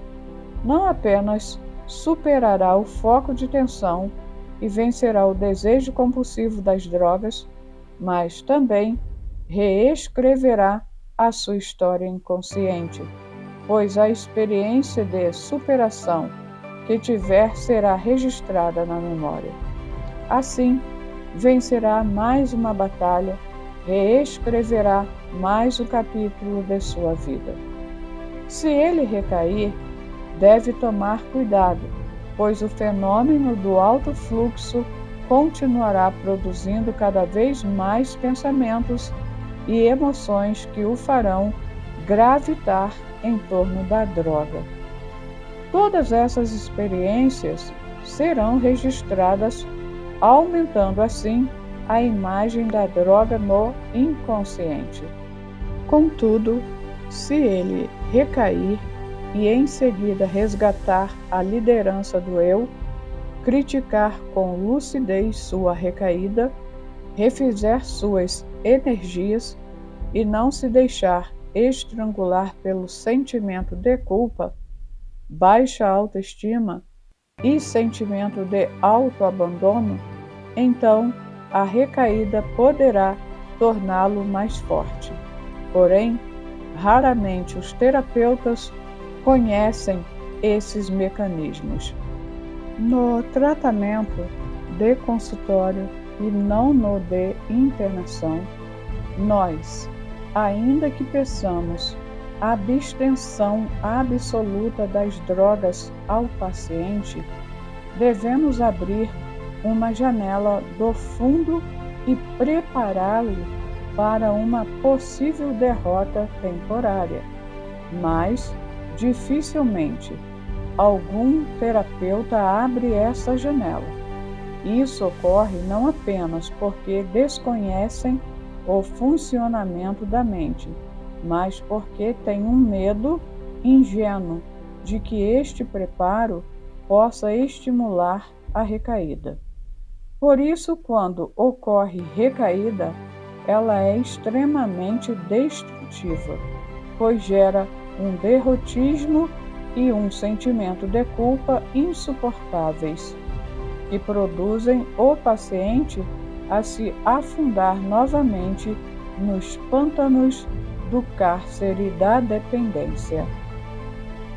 Não apenas superará o foco de tensão e vencerá o desejo compulsivo das drogas, mas também reescreverá a sua história inconsciente, pois a experiência de superação que tiver será registrada na memória. Assim, vencerá mais uma batalha, reescreverá mais um capítulo de sua vida. Se ele recair, deve tomar cuidado, pois o fenômeno do alto fluxo continuará produzindo cada vez mais pensamentos e emoções que o farão gravitar em torno da droga. Todas essas experiências serão registradas, aumentando assim a imagem da droga no inconsciente. Contudo, se ele recair e em seguida resgatar a liderança do eu, criticar com lucidez sua recaída, refizer suas energias e não se deixar estrangular pelo sentimento de culpa, baixa autoestima e sentimento de autoabandono, então a recaída poderá torná-lo mais forte. Porém, raramente os terapeutas conhecem esses mecanismos. No tratamento de consultório e não no de internação, nós, ainda que peçamos a abstenção absoluta das drogas ao paciente, devemos abrir uma janela do fundo e prepará-lo para uma possível derrota temporária. Mas, dificilmente, algum terapeuta abre essa janela. Isso ocorre não apenas porque desconhecem o funcionamento da mente, mas porque têm um medo ingênuo de que este preparo possa estimular a recaída. Por isso, quando ocorre recaída, ela é extremamente destrutiva, pois gera um derrotismo e um sentimento de culpa insuportáveis, que produzem o paciente a se afundar novamente nos pântanos do cárcere da dependência.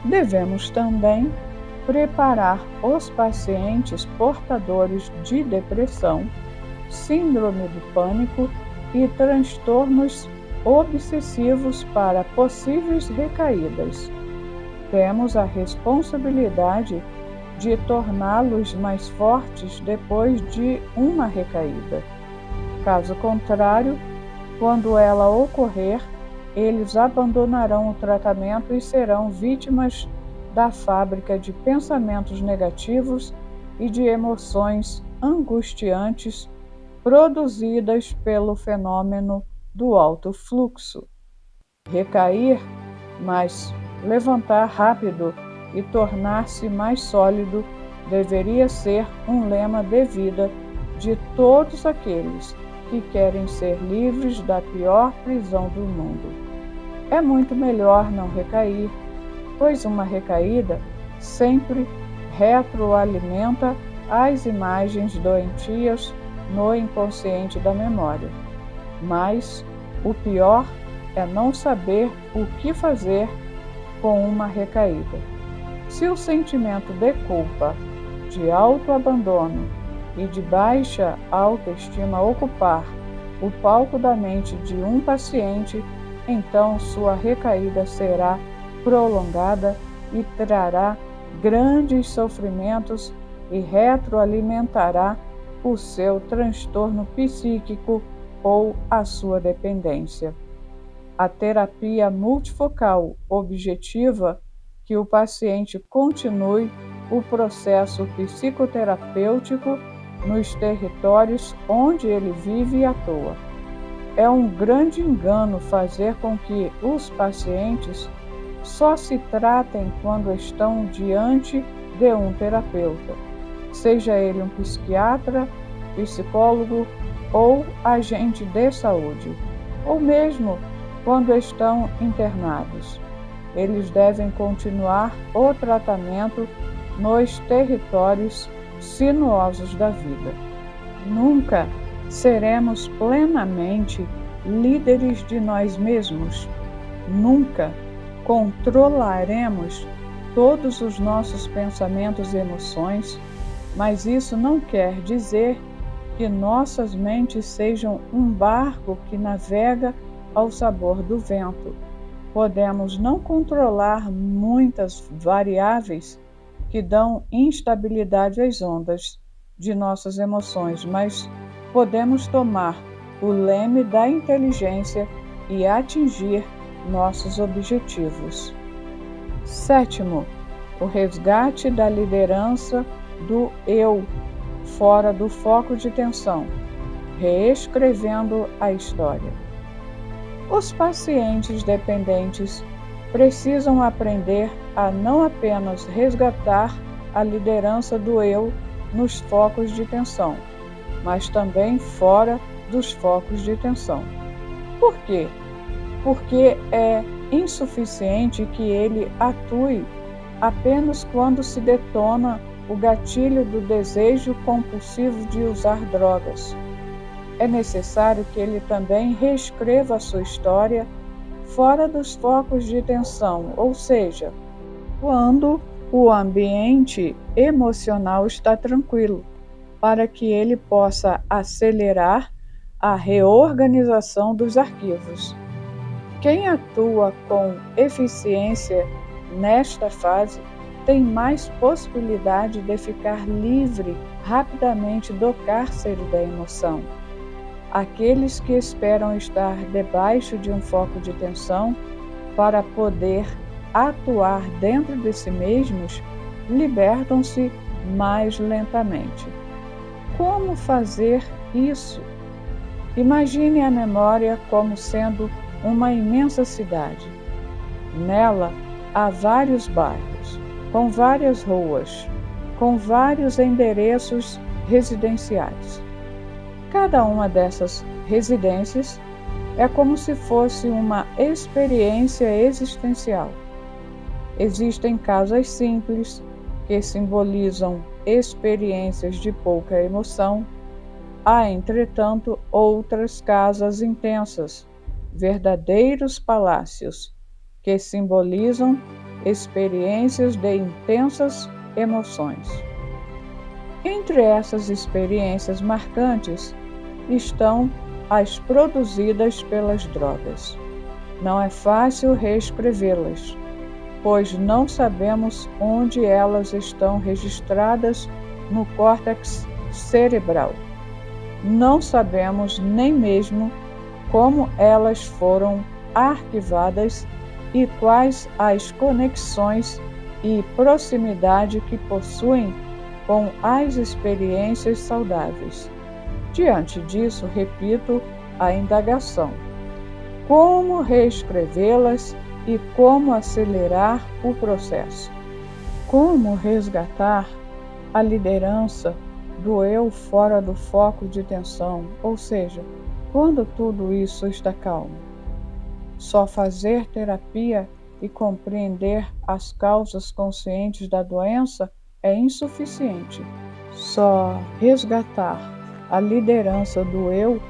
Devemos também preparar os pacientes portadores de depressão, síndrome do pânico e transtornos obsessivos para possíveis recaídas. Temos a responsabilidade de torná-los mais fortes depois de uma recaída. Caso contrário, quando ela ocorrer, eles abandonarão o tratamento e serão vítimas da fábrica de pensamentos negativos e de emoções angustiantes produzidas pelo fenômeno do alto fluxo. Recair, mas levantar rápido e tornar-se mais sólido deveria ser um lema de vida de todos aqueles que querem ser livres da pior prisão do mundo. É muito melhor não recair, pois uma recaída sempre retroalimenta as imagens doentias no inconsciente da memória. Mas o pior é não saber o que fazer com uma recaída. Se o sentimento de culpa, de autoabandono e de baixa autoestima ocupar o palco da mente de um paciente, então sua recaída será prolongada e trará grandes sofrimentos e retroalimentará o seu transtorno psíquico ou a sua dependência. A terapia multifocal objetiva que o paciente continue o processo psicoterapêutico nos territórios onde ele vive e atua. É um grande engano fazer com que os pacientes só se tratem quando estão diante de um terapeuta, seja ele um psiquiatra, psicólogo ou agente de saúde, ou mesmo quando estão internados. Eles devem continuar o tratamento nos territórios sinuosos da vida. Nunca seremos plenamente líderes de nós mesmos. Nunca controlaremos todos os nossos pensamentos e emoções, mas isso não quer dizer que nossas mentes sejam um barco que navega ao sabor do vento. Podemos não controlar muitas variáveis que dão instabilidade às ondas de nossas emoções, mas podemos tomar o leme da inteligência e atingir nossos objetivos. 7º, o resgate da liderança do eu fora do foco de tensão, reescrevendo a história. Os pacientes dependentes precisam aprender a não apenas resgatar a liderança do eu nos focos de tensão, mas também fora dos focos de tensão. Por quê? Porque é insuficiente que ele atue apenas quando se detona o gatilho do desejo compulsivo de usar drogas. É necessário que ele também reescreva a sua história fora dos focos de tensão, ou seja, quando o ambiente emocional está tranquilo, para que ele possa acelerar a reorganização dos arquivos. Quem atua com eficiência nesta fase tem mais possibilidade de ficar livre rapidamente do cárcere da emoção. Aqueles que esperam estar debaixo de um foco de tensão para poder atuar dentro de si mesmos libertam-se mais lentamente. Como fazer isso? Imagine a memória como sendo uma imensa cidade. Nela há vários bairros, com várias ruas, com vários endereços residenciais. Cada uma dessas residências é como se fosse uma experiência existencial. Existem casas simples, que simbolizam experiências de pouca emoção. Há, entretanto, outras casas intensas, verdadeiros palácios, que simbolizam experiências de intensas emoções. Entre essas experiências marcantes estão as produzidas pelas drogas. Não é fácil reescrevê-las, pois não sabemos onde elas estão registradas no córtex cerebral. Não sabemos nem mesmo como elas foram arquivadas e quais as conexões e proximidade que possuem com as experiências saudáveis. Diante disso, repito a indagação: como reescrevê-las e como acelerar o processo? Como resgatar a liderança do eu fora do foco de tensão, ou seja, quando tudo isso está calmo? Só fazer terapia e compreender as causas conscientes da doença é insuficiente. Só resgatar a liderança do eu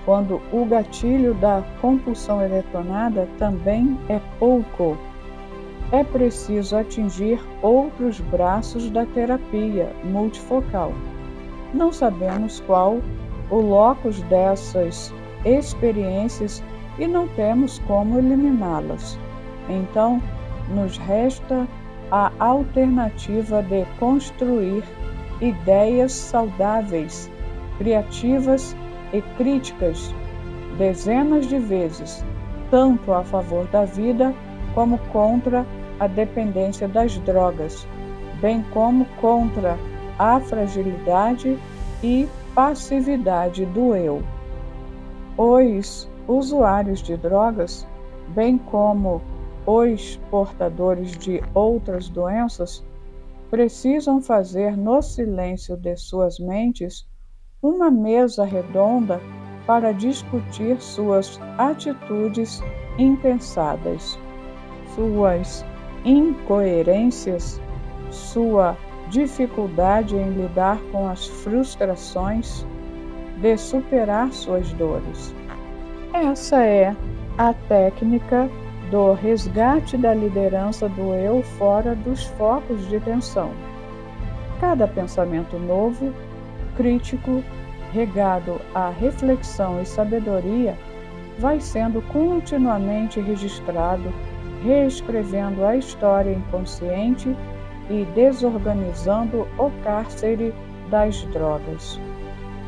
quando o gatilho da compulsão eletronar também é pouco. É preciso atingir outros braços da terapia multifocal. Não sabemos qual o locus dessas experiências e não temos como eliminá-las. Então, nos resta a alternativa de construir ideias saudáveis, criativas e críticas dezenas de vezes, tanto a favor da vida como contra a dependência das drogas, bem como contra a fragilidade e passividade do eu. Os usuários de drogas, bem como os portadores de outras doenças, precisam fazer no silêncio de suas mentes uma mesa redonda para discutir suas atitudes impensadas, suas incoerências, sua dificuldade em lidar com as frustrações, de superar suas dores. Essa é a técnica do resgate da liderança do eu fora dos focos de tensão. Cada pensamento novo, crítico, regado à reflexão e sabedoria, vai sendo continuamente registrado, reescrevendo a história inconsciente e desorganizando o cárcere das drogas.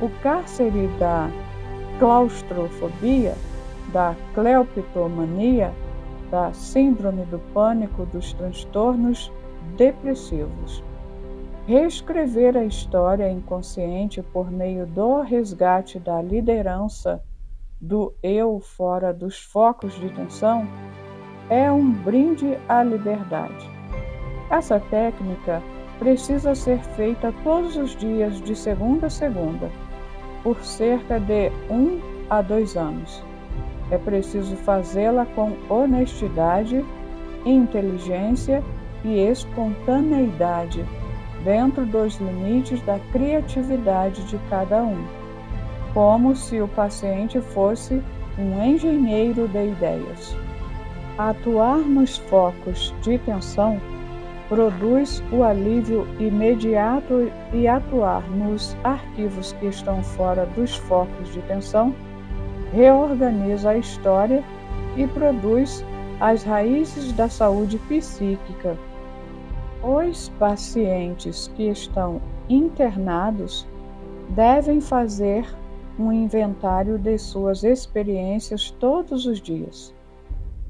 O cárcere da claustrofobia, da cleptomania, da síndrome do pânico, dos transtornos depressivos. Reescrever a história inconsciente por meio do resgate da liderança do eu fora dos focos de tensão é um brinde à liberdade. Essa técnica precisa ser feita todos os dias de segunda a segunda, por cerca de 1 a 2 anos. É preciso fazê-la com honestidade, inteligência e espontaneidade, dentro dos limites da criatividade de cada um, como se o paciente fosse um engenheiro de ideias. Atuar nos focos de tensão produz o alívio imediato e atuar nos arquivos que estão fora dos focos de tensão reorganiza a história e produz as raízes da saúde psíquica. Os pacientes que estão internados devem fazer um inventário de suas experiências todos os dias.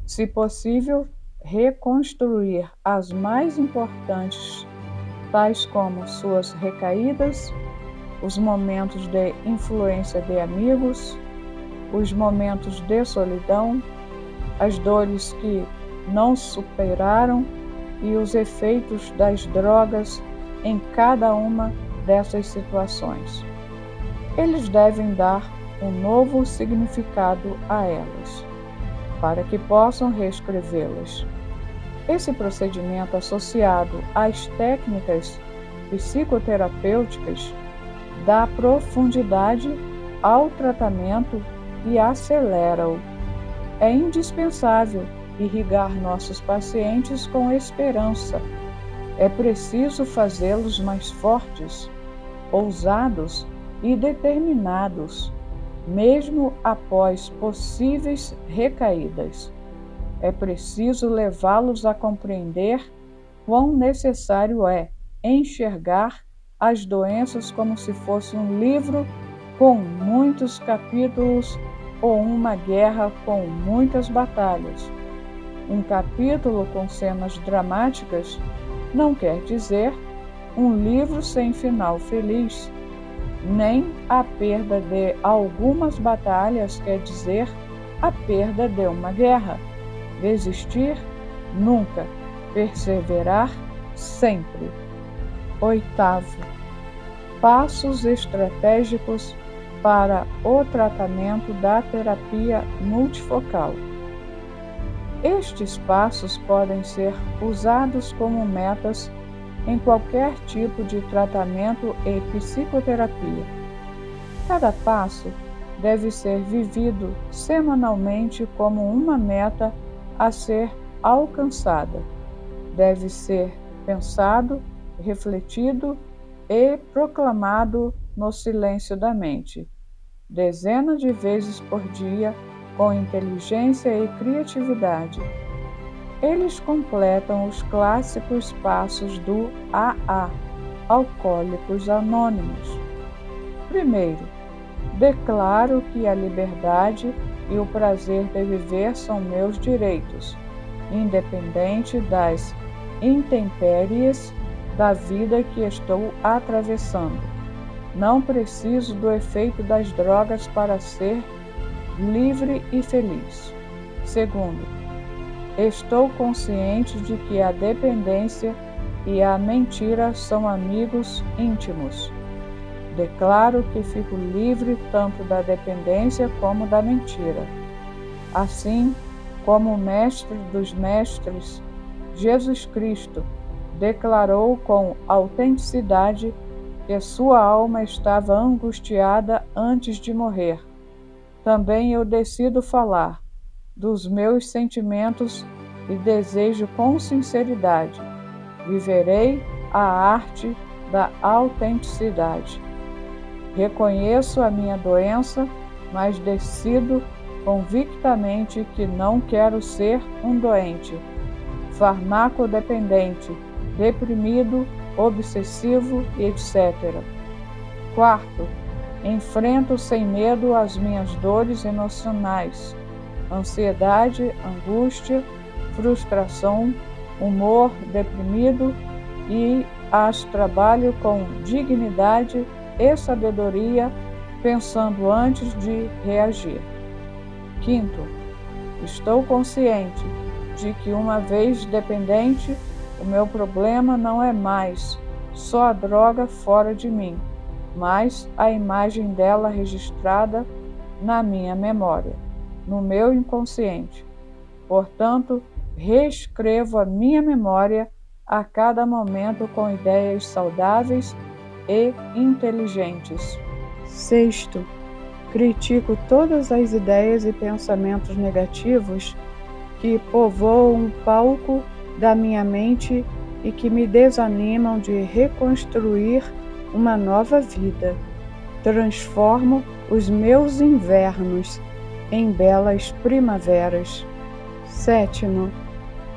Se possível, reconstruir as mais importantes, tais como suas recaídas, os momentos de influência de amigos, os momentos de solidão, as dores que não superaram e os efeitos das drogas em cada uma dessas situações. Eles devem dar um novo significado a elas, para que possam reescrevê-las. Esse procedimento associado às técnicas psicoterapêuticas dá profundidade ao tratamento e acelera-o. É indispensável irrigar nossos pacientes com esperança. É preciso fazê-los mais fortes, ousados e determinados, mesmo após possíveis recaídas. É preciso levá-los a compreender quão necessário é enxergar as doenças como se fosse um livro com muitos capítulos ou uma guerra com muitas batalhas. Um capítulo com cenas dramáticas não quer dizer um livro sem final feliz, nem a perda de algumas batalhas quer dizer a perda de uma guerra. Desistir? Nunca. Perseverar? sempre. Oitavo, passos estratégicos para o tratamento da terapia multifocal. Estes passos podem ser usados como metas em qualquer tipo de tratamento e psicoterapia. Cada passo deve ser vivido semanalmente como uma meta a ser alcançada. Deve ser pensado, refletido e proclamado no silêncio da mente, dezenas de vezes por dia, com inteligência e criatividade. Eles completam os clássicos passos do AA, Alcoólicos Anônimos. Primeiro, declaro que a liberdade e o prazer de viver são meus direitos, independente das intempéries da vida que estou atravessando. Não preciso do efeito das drogas para ser livre e feliz. Segundo, estou consciente de que a dependência e a mentira são amigos íntimos. Declaro que fico livre tanto da dependência como da mentira. Assim como o Mestre dos Mestres, Jesus Cristo, declarou com autenticidade que sua alma estava angustiada antes de morrer. Também eu decido falar dos meus sentimentos e desejo com sinceridade. Viverei a arte da autenticidade. Reconheço a minha doença, mas decido convictamente que não quero ser um doente, farmacodependente, deprimido, obsessivo, etc. Quarto, enfrento sem medo as minhas dores emocionais, ansiedade, angústia, frustração, humor deprimido e as trabalho com dignidade e sabedoria, pensando antes de reagir. Quinto, estou consciente de que, uma vez dependente, o meu problema não é mais só a droga fora de mim, mas a imagem dela registrada na minha memória, no meu inconsciente. Portanto, reescrevo a minha memória a cada momento com ideias saudáveis e inteligentes. Sexto, critico todas as ideias e pensamentos negativos que povoam o palco da minha mente e que me desanimam de reconstruir uma nova vida. Transformo os meus invernos em belas primaveras. Sétimo,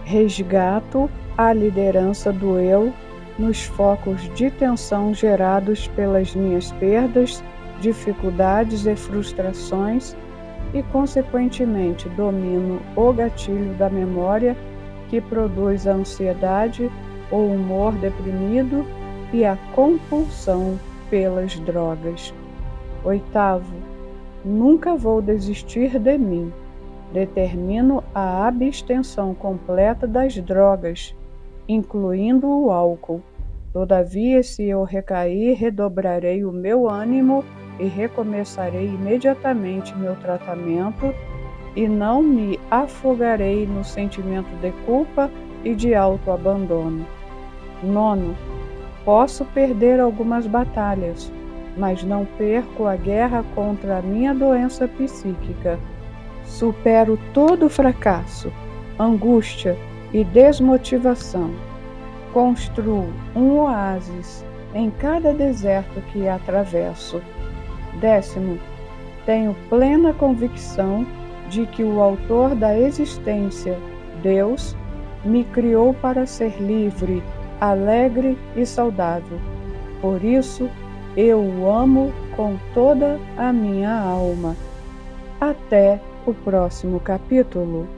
resgato a liderança do eu nos focos de tensão gerados pelas minhas perdas, dificuldades e frustrações e, consequentemente, domino o gatilho da memória que produz a ansiedade, o humor deprimido e a compulsão pelas drogas. Oitavo, nunca vou desistir de mim. Determino a abstenção completa das drogas, incluindo o álcool. Todavia, se eu recair, redobrarei o meu ânimo e recomeçarei imediatamente meu tratamento e não me afogarei no sentimento de culpa e de autoabandono. Nono, posso perder algumas batalhas, mas não perco a guerra contra a minha doença psíquica. Supero todo fracasso, angústia e desmotivação. Construo um oásis em cada deserto que atravesso. Décimo, tenho plena convicção de que o autor da existência, Deus, me criou para ser livre, alegre e saudável. Por isso, eu o amo com toda a minha alma. Até o próximo capítulo.